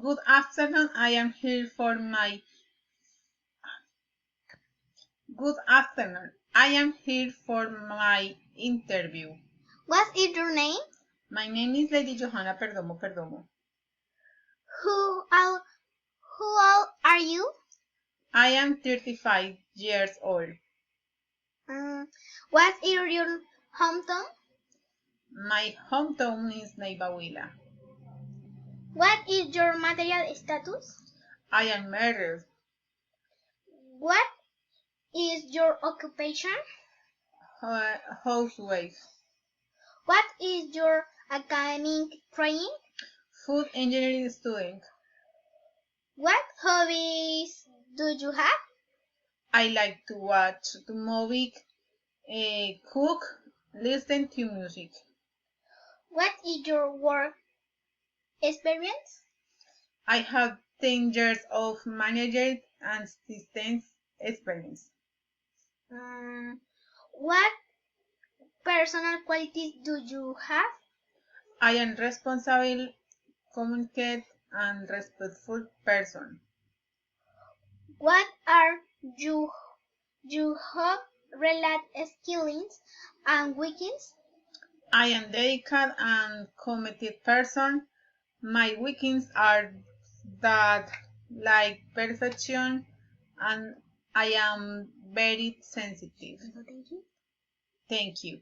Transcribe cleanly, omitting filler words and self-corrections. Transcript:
Good afternoon. I am here for my Good afternoon. I am here for my interview. What is your name? My name is Lady Johanna Perdomo. Who all are you? I am 35 years old. What is your hometown? My hometown is Neighbor. What is your material status? I am married. What is your occupation? Housewife. What is your academic training? Food engineering student. What hobbies do you have? I like to watch the movie, cook, listen to music. What is your work experience? I have 10 years of manager and systems experience. What personal qualities do you have? I am responsible, communicate, and respectful person. What are your related skills and weaknesses? I am dedicated and committed person. My weaknesses are that like perfection and I am very sensitive. Thank you. Thank you.